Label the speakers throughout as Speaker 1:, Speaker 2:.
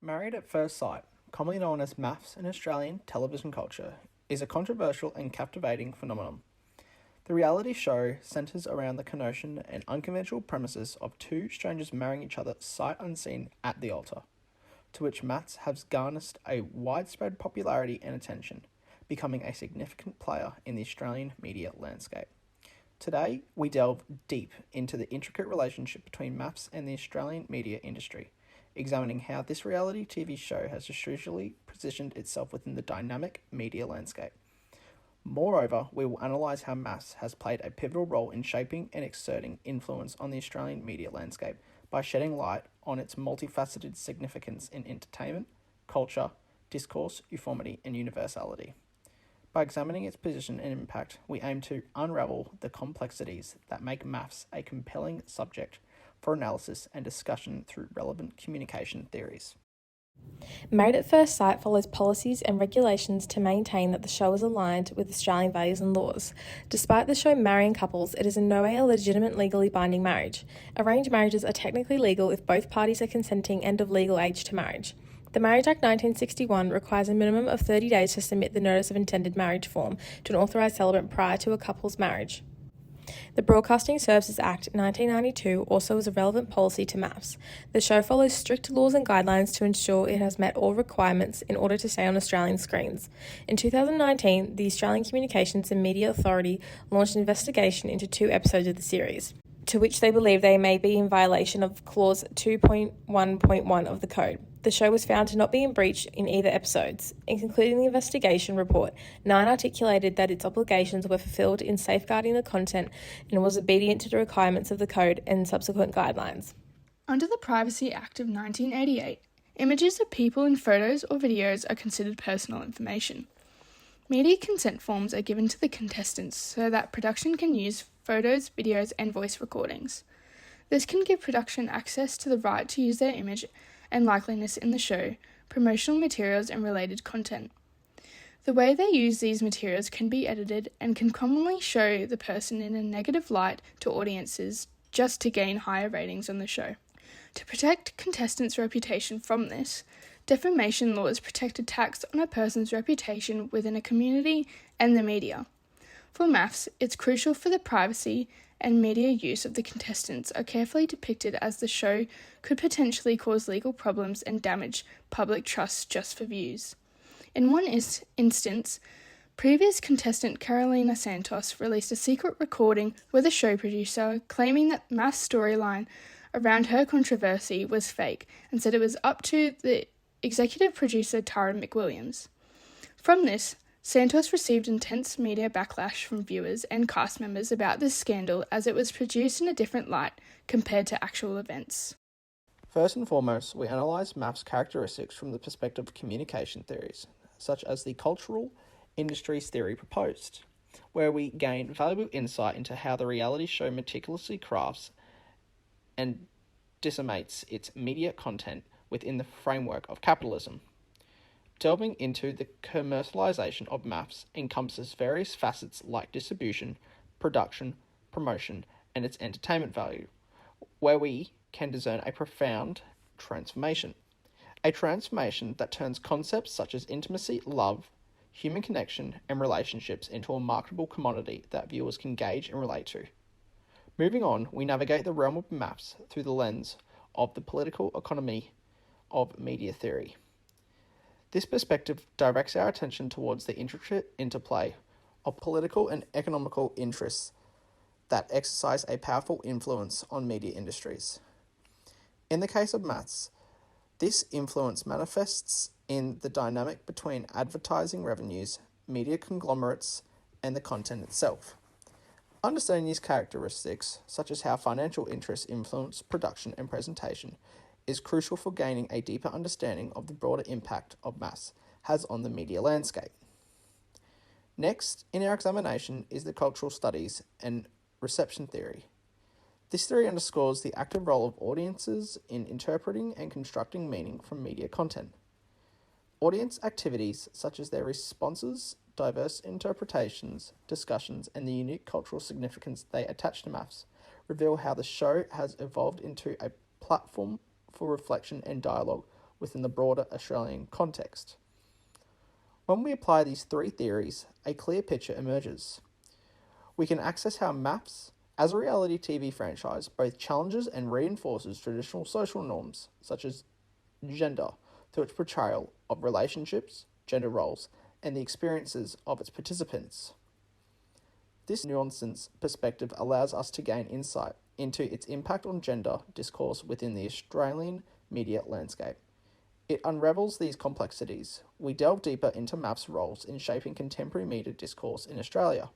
Speaker 1: Married at First Sight, commonly known as MAFS in Australian television culture, is a controversial and captivating phenomenon. The reality show centres around the connotation and unconventional premises of two strangers marrying each other sight unseen at the altar, to which MAFS has garnered a widespread popularity and attention, becoming a significant player in the Australian media landscape. Today, we delve deep into the intricate relationship between MAFS and the Australian media industry, examining how this reality TV show has strategically positioned itself within the dynamic media landscape. Moreover, we will analyse how MAFS has played a pivotal role in shaping and exerting influence on the Australian media landscape by shedding light on its multifaceted significance in entertainment, culture, discourse, uniformity, and universality. By examining its position and impact, we aim to unravel the complexities that make MAFS a compelling subject for analysis and discussion through relevant communication theories.
Speaker 2: Married at First Sight follows policies and regulations to maintain that the show is aligned with Australian values and laws. Despite the show marrying couples, it is in no way a legitimate legally binding marriage. Arranged marriages are technically legal if both parties are consenting and of legal age to marriage. The Marriage Act 1961 requires a minimum of 30 days to submit the Notice of Intended Marriage form to an authorised celebrant prior to a couple's marriage. The Broadcasting Services Act 1992 also is a relevant policy to MAFS. The show follows strict laws and guidelines to ensure it has met all requirements in order to stay on Australian screens. In 2019, the Australian Communications and Media Authority launched an investigation into 2 episodes of the series, to which they believe they may be in violation of Clause 2.1.1 of the Code. The show was found to not be in breach in either episodes. In concluding the investigation report, Nine articulated that its obligations were fulfilled in safeguarding the content and was obedient to the requirements of the Code and subsequent guidelines.
Speaker 3: Under the Privacy Act of 1988, images of people in photos or videos are considered personal information. Media consent forms are given to the contestants so that production can use photos, videos, and voice recordings. This can give production access to the right to use their image and likeliness in the show, promotional materials, and related content. The way they use these materials can be edited and can commonly show the person in a negative light to audiences just to gain higher ratings on the show. To protect contestants' reputation from this, defamation laws protect attacks on a person's reputation within a community and the media. For MAFS, it's crucial for the privacy and media use of the contestants are carefully depicted, as the show could potentially cause legal problems and damage public trust just for views. In one instance, previous contestant Carolina Santos released a secret recording with a show producer claiming that MAFS' storyline around her controversy was fake and said it was up to the executive producer Tara McWilliams. From this, Santos received intense media backlash from viewers and cast members about this scandal, as it was produced in a different light compared to actual events.
Speaker 1: First and foremost, we analyse MAFS' characteristics from the perspective of communication theories, such as the cultural industries theory proposed, where we gain valuable insight into how the reality show meticulously crafts and disseminates its media content within the framework of capitalism. Delving into the commercialization of MAFS encompasses various facets like distribution, production, promotion, and its entertainment value, where we can discern a profound transformation. A transformation that turns concepts such as intimacy, love, human connection, and relationships into a marketable commodity that viewers can gauge and relate to. Moving on, we navigate the realm of MAFS through the lens of the political economy of media theory. This perspective directs our attention towards the intricate interplay of political and economical interests that exercise a powerful influence on media industries. In the case of MAFS, this influence manifests in the dynamic between advertising revenues, media conglomerates, and the content itself. Understanding these characteristics, such as how financial interests influence production and presentation, is crucial for gaining a deeper understanding of the broader impact of MAFS has on the media landscape. Next, in our examination is the cultural studies and reception theory. This theory underscores the active role of audiences in interpreting and constructing meaning from media content. Audience activities, such as their responses, diverse interpretations, discussions, and the unique cultural significance they attach to MAFS, reveal how the show has evolved into a platform for reflection and dialogue within the broader Australian context. When we apply these three theories, a clear picture emerges. We can access how MAFS, as a reality TV franchise, both challenges and reinforces traditional social norms, such as gender, through its portrayal of relationships, gender roles, and the experiences of its participants. This nuanced perspective allows us to gain insight into its impact on gender discourse within the Australian media landscape. It unravels these complexities. We delve deeper into MAF's roles in shaping contemporary media discourse in Australia.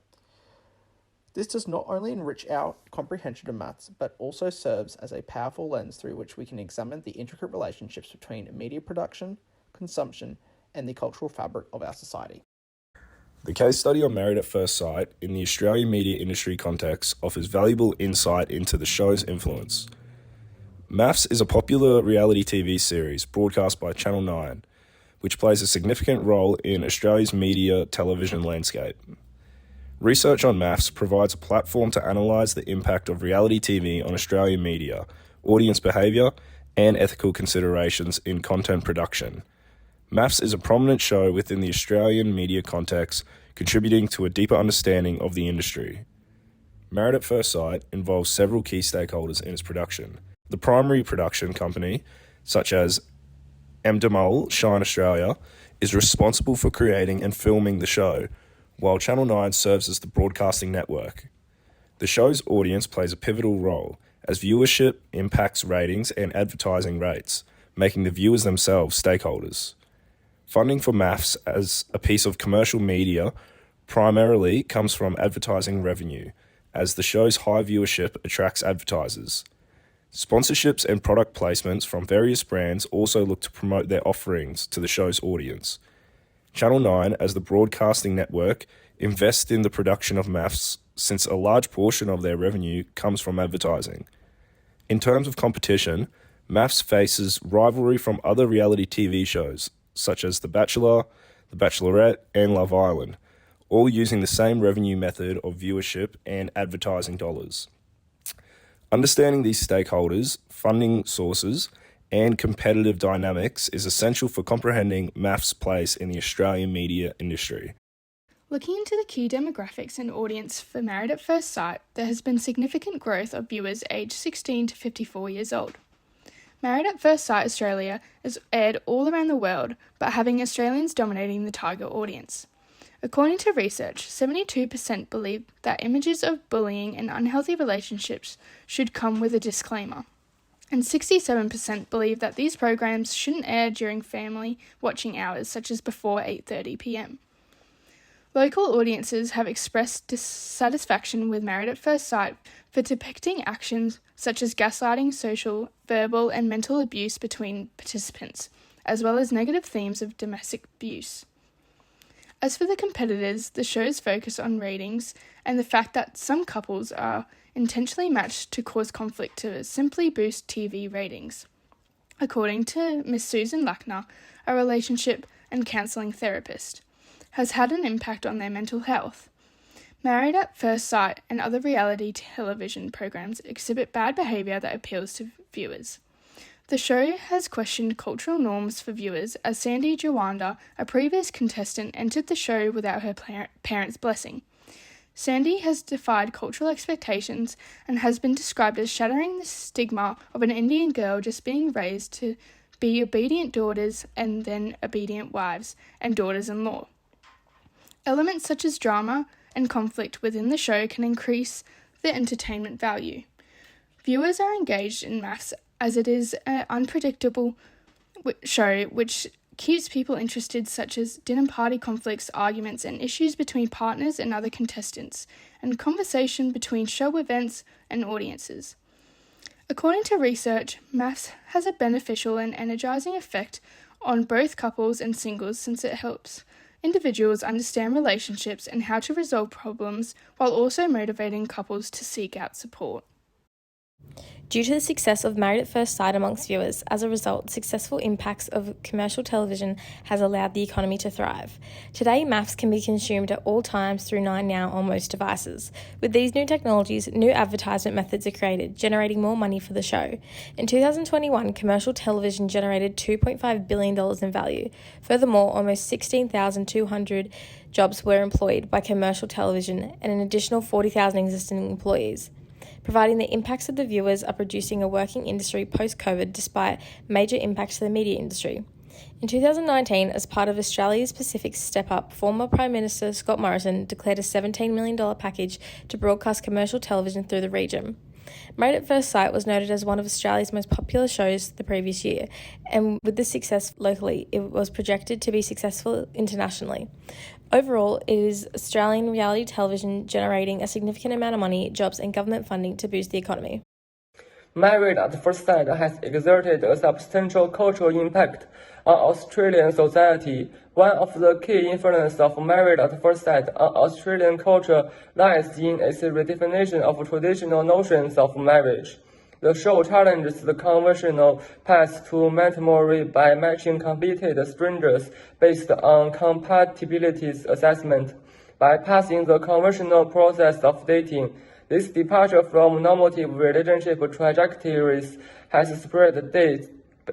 Speaker 1: This does not only enrich our comprehension of maths, but also serves as a powerful lens through which we can examine the intricate relationships between media production, consumption, and the cultural fabric of our society.
Speaker 4: The case study on Married at First Sight in the Australian media industry context offers valuable insight into the show's influence. MAFS is a popular reality TV series broadcast by Channel 9, which plays a significant role in Australia's media television landscape. Research on MAFS provides a platform to analyse the impact of reality TV on Australian media, audience behaviour, and ethical considerations in content production. MAFS is a prominent show within the Australian media context, contributing to a deeper understanding of the industry. Married at First Sight involves several key stakeholders in its production. The primary production company, such as Endemol Shine Australia, is responsible for creating and filming the show, while Channel 9 serves as the broadcasting network. The show's audience plays a pivotal role, as viewership impacts ratings and advertising rates, making the viewers themselves stakeholders. Funding for MAFS as a piece of commercial media primarily comes from advertising revenue, as the show's high viewership attracts advertisers. Sponsorships and product placements from various brands also look to promote their offerings to the show's audience. Channel 9, as the broadcasting network, invests in the production of MAFS since a large portion of their revenue comes from advertising. In terms of competition, MAFS faces rivalry from other reality TV shows, such as The Bachelor, The Bachelorette, and Love Island, all using the same revenue method of viewership and advertising dollars. Understanding these stakeholders, funding sources, and competitive dynamics is essential for comprehending MAF's place in the Australian media industry.
Speaker 3: Looking into the key demographics and audience for Married at First Sight, there has been significant growth of viewers aged 16 to 54 years old. Married at First Sight Australia is aired all around the world, but having Australians dominating the target audience. According to research, 72% believe that images of bullying and unhealthy relationships should come with a disclaimer, and 67% believe that these programs shouldn't air during family watching hours such as before 8:30 p.m. Local audiences have expressed dissatisfaction with Married at First Sight for depicting actions such as gaslighting, social, verbal, and mental abuse between participants, as well as negative themes of domestic abuse. As for the competitors, the shows focus on ratings and the fact that some couples are intentionally matched to cause conflict to simply boost TV ratings. According to Miss Susan Lackner, a relationship and counselling therapist, has had an impact on their mental health. Married at First Sight and other reality television programs exhibit bad behaviour that appeals to viewers. The show has questioned cultural norms for viewers as Sandy Jawanda, a previous contestant, entered the show without her parents' blessing. Sandy has defied cultural expectations and has been described as shattering the stigma of an Indian girl just being raised to be obedient daughters and then obedient wives and daughters-in-law. Elements such as drama and conflict within the show can increase the entertainment value. Viewers are engaged in MAFS as it is an unpredictable show which keeps people interested, such as dinner party conflicts, arguments, and issues between partners and other contestants, and conversation between show events and audiences. According to research, MAFS has a beneficial and energizing effect on both couples and singles since it helps individuals understand relationships and how to resolve problems while also motivating couples to seek out support.
Speaker 2: Due to the success of Married at First Sight amongst viewers, as a result, successful impacts of commercial television has allowed the economy to thrive. Today, MAFS can be consumed at all times through 9Now on most devices. With these new technologies, new advertisement methods are created, generating more money for the show. In 2021, commercial television generated $2.5 billion in value. Furthermore, almost 16,200 jobs were employed by commercial television and an additional 40,000 existing employees, providing the impacts of the viewers are producing a working industry post-COVID despite major impacts to the media industry. In 2019, as part of Australia's Pacific Step Up, former Prime Minister Scott Morrison declared a $17 million package to broadcast commercial television through the region. Married at First Sight was noted as one of Australia's most popular shows the previous year, and with the success locally, it was projected to be successful internationally. Overall, it is Australian reality television generating a significant amount of money, jobs and government funding to boost the economy.
Speaker 5: Married at First Sight has exerted a substantial cultural impact on Australian society. One of the key influences of Married at First Sight on Australian culture lies in its redefinition of traditional notions of marriage. The show challenges the conventional path to matrimony by matching completed strangers based on compatibility assessment. Bypassing the conventional process of dating, this departure from normative relationship trajectories has spread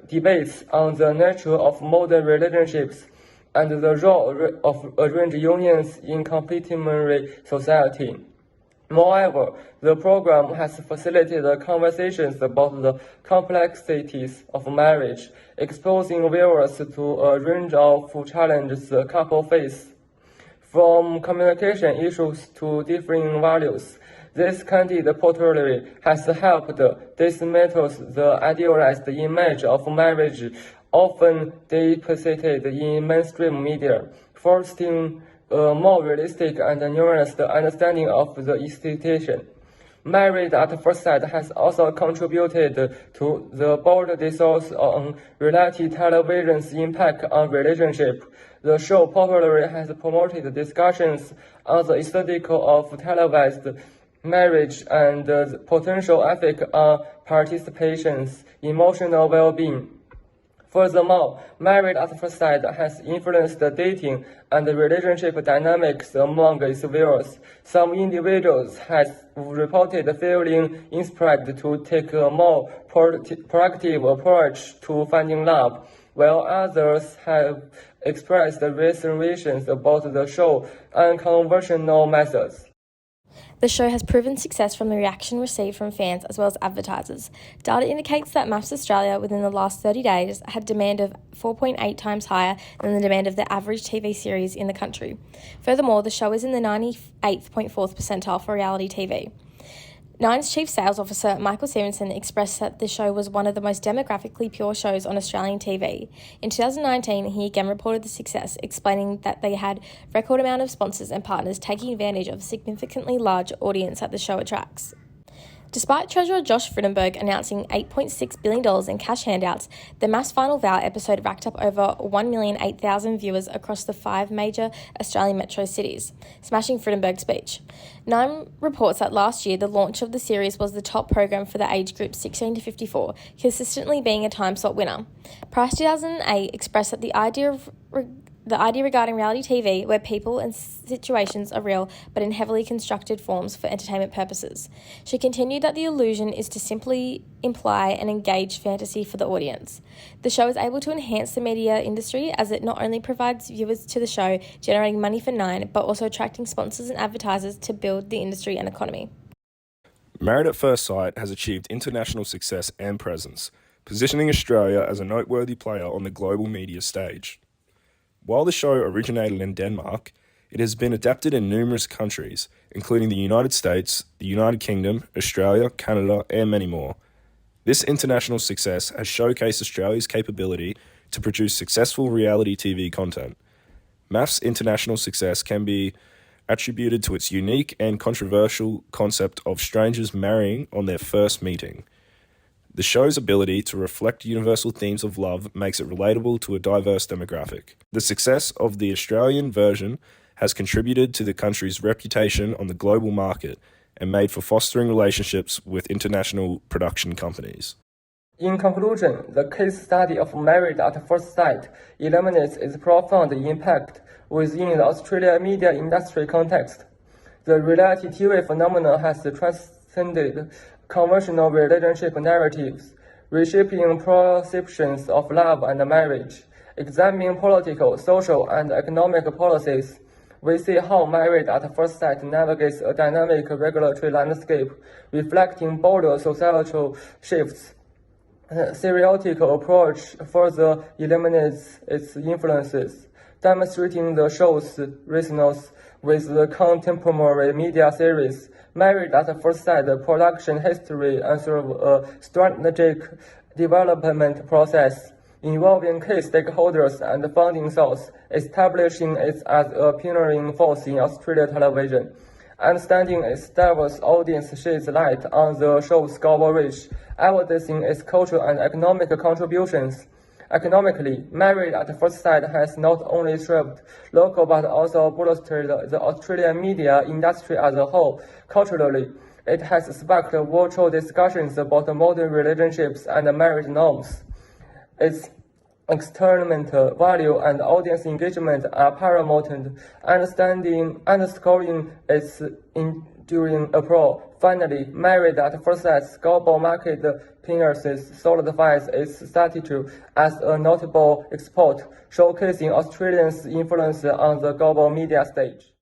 Speaker 5: debates on the nature of modern relationships and the role of arranged unions in contemporary society. Moreover, the program has facilitated conversations about the complexities of marriage, exposing viewers to a range of challenges the couple face, from communication issues to differing values. This candid portrayal has helped dismantle the idealized image of marriage often depicted in mainstream media, fostering a more realistic and nuanced understanding of the institution. Married at First Sight has also contributed to the bold discourse on reality television's impact on relationship. The show popularly has promoted discussions on the aesthetic of televised marriage and the potential effect on participation's emotional well-being. Furthermore, Married at First Sight has influenced dating and relationship dynamics among its viewers. Some individuals have reported feeling inspired to take a more proactive approach to finding love, while others have expressed reservations about the show's unconventional methods.
Speaker 2: The show has proven success from the reaction received from fans as well as advertisers. Data indicates that MAFS Australia within the last 30 days had demand of 4.8 times higher than the demand of the average TV series in the country. Furthermore, the show is in the 98.4th percentile for reality TV. Nine's Chief Sales Officer, Michael Stevenson, expressed that the show was one of the most demographically pure shows on Australian TV. In 2019, he again reported the success, explaining that they had record amount of sponsors and partners taking advantage of the significantly large audience that the show attracts. Despite Treasurer Josh Frydenberg announcing $8.6 billion in cash handouts, the MAFS Final Vow episode racked up over 1,008,000 viewers across the 5 major Australian metro cities, smashing Frydenberg's speech. Nine reports that last year the launch of the series was the top program for the age group 16 to 54, consistently being a time slot winner. Price 2008 expressed that the idea regarding reality TV, where people and situations are real but in heavily constructed forms for entertainment purposes. She continued that the illusion is to simply imply an engaged fantasy for the audience. The show is able to enhance the media industry as it not only provides viewers to the show, generating money for Nine, but also attracting sponsors and advertisers to build the industry and economy.
Speaker 4: Married at First Sight has achieved international success and presence, positioning Australia as a noteworthy player on the global media stage. While the show originated in Denmark, it has been adapted in numerous countries, including the United States, the United Kingdom, Australia, Canada, and many more. This international success has showcased Australia's capability to produce successful reality TV content. MAF's international success can be attributed to its unique and controversial concept of strangers marrying on their first meeting. The show's ability to reflect universal themes of love makes it relatable to a diverse demographic. The success of the Australian version has contributed to the country's reputation on the global market and made for fostering relationships with international production companies.
Speaker 5: In conclusion, the case study of Married at First Sight illuminates its profound impact within the Australian media industry context. The reality TV phenomenon has transcended conventional relationship narratives, reshaping perceptions of love and marriage. Examining political, social, and economic policies, we see how Married at First Sight navigates a dynamic regulatory landscape, reflecting bolder societal shifts. Theoretical approach further eliminates its influences, demonstrating the show's resonance with the contemporary media series. Married at First Sight production history and serve a strategic development process involving key stakeholders and funding sources, establishing it as a pioneering force in Australian television. Understanding its diverse audience sheds light on the show's global reach, evidencing its cultural and economic contributions. Economically, Married at First Sight has not only served local but also bolstered the Australian media industry as a whole. Culturally, it has sparked virtual discussions about modern relationships and marriage norms. Its experiment value and audience engagement are paramount, underscoring its enduring appeal. Finally, Married at First Sight's global market appearance solidifies its status as a notable export, showcasing Australia's influence on the global media stage.